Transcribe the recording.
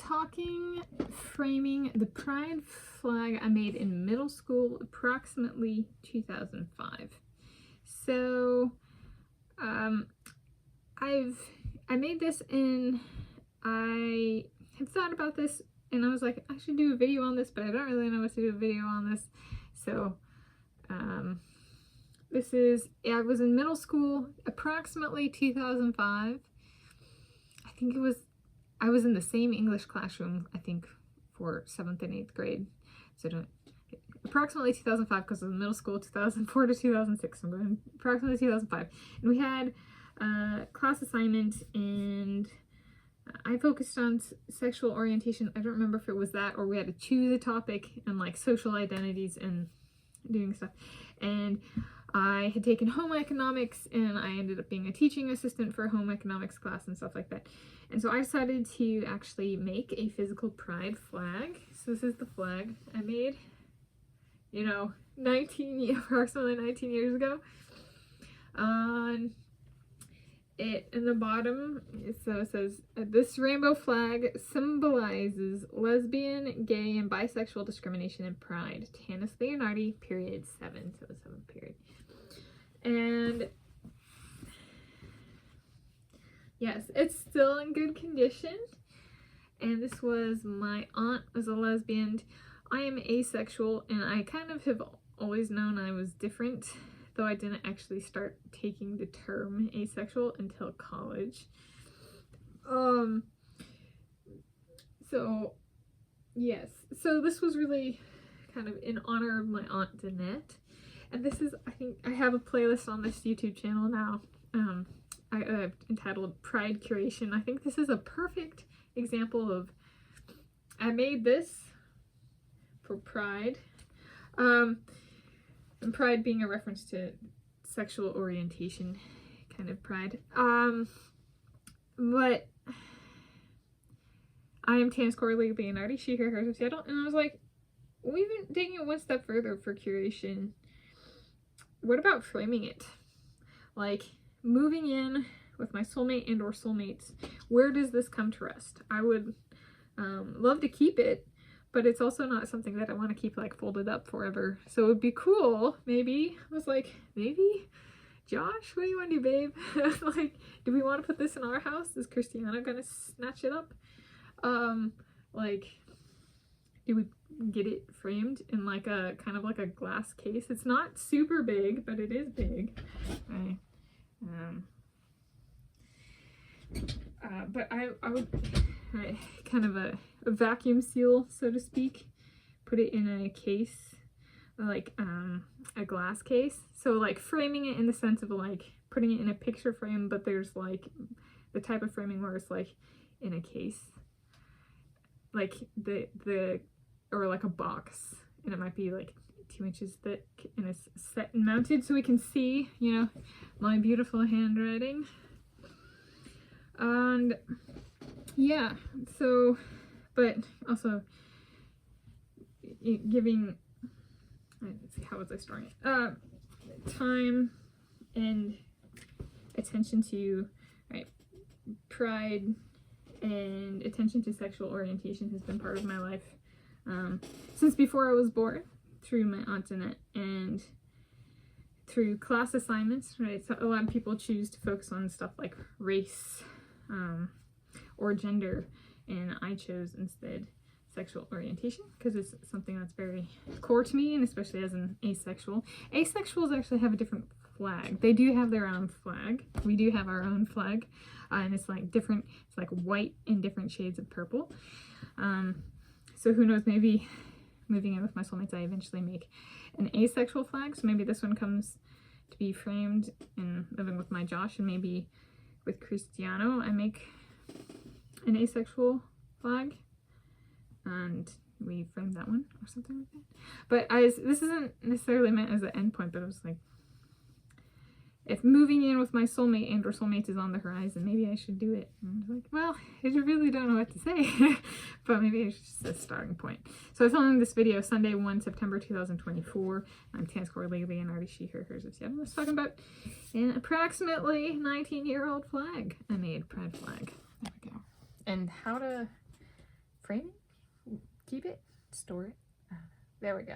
talking framing the pride flag I made in middle school, approximately 2005. So I made this and I had thought about this and I was like, I should do a video on this, but I don't really know what to do a video on this. So I was in middle school, approximately 2005. I was in the same English classroom, I think, for 7th and 8th grade. So approximately 2005, because it was middle school, 2004 to 2006. I'm going approximately 2005. And we had a class assignment, and I focused on sexual orientation. I don't remember if it was that or we had to choose a topic and like social identities and doing stuff. And I had taken home economics and I ended up being a teaching assistant for a home economics class and stuff like that. And so I decided to actually make a physical pride flag. So this is the flag I made, you know, approximately 19 years ago. In the bottom, so it says, this rainbow flag symbolizes lesbian, gay, and bisexual discrimination and pride. Tanis Leonhardi, period 7, so the 7th period. And yes, it's still in good condition. And this was, my aunt was a lesbian. I am asexual, and I kind of have always known I was different, though I didn't actually start taking the term asexual until college. So yes, so this was really kind of in honor of my Aunt Danette. And this is, I think, I have a playlist on this YouTube channel now. I've entitled Pride Curation. I think this is a perfect example of, I made this for pride. And pride being a reference to sexual orientation, kind of pride. But I am Tanis Coralee Leonhardi, she, her, hers, of Seattle, and I was like, we've been taking it one step further for curation. What about framing it? Like, moving in with my soulmate and or soulmates, where does this come to rest? I would love to keep it, but it's also not something that I want to keep like folded up forever. So it would be cool, maybe. I was like, maybe, Josh, what do you want to do, babe? Like, do we want to put this in our house? Is Christiana gonna snatch it up? Like, do we get it framed in like a kind of like a glass case? It's not super big, but it is big. Right. But I would kind of a vacuum seal, so to speak, put it in a case, like a glass case. So like framing it in the sense of like putting it in a picture frame, but there's like the type of framing where it's like in a case, like or like a box, and it might be like 2 inches thick and it's set and mounted so we can see, you know, my beautiful handwriting. And yeah, so, but also giving, let's see, how was I storing it? Time and attention to, right, pride and attention to sexual orientation has been part of my life since before I was born, through my Aunt Danette and through class assignments, right? So a lot of people choose to focus on stuff like race or gender, and I chose instead sexual orientation because it's something that's very core to me, and especially as an asexual. Asexuals actually have a different flag. They do have their own flag. We do have our own flag, and it's like different. It's like white in different shades of purple. So who knows, maybe moving in with my soulmates I eventually make an asexual flag, so maybe this one comes to be framed in living with my Josh, and maybe with Cristiano I make an asexual flag and we frame that one or something like that. But this isn't necessarily meant as an endpoint, but I was like, if moving in with my soulmate and or soulmates is on the horizon, maybe I should do it. And I was like, well, I really don't know what to say, but maybe it's just a starting point. So I filmed this video Sunday, 1 September 2024. I'm Tanis Coralee Leonhardi, she, her, hers, of Seattle. I was talking about an approximately 19-year-old flag I made, pride flag. There we go. And how to frame it, keep it, store it. There we go.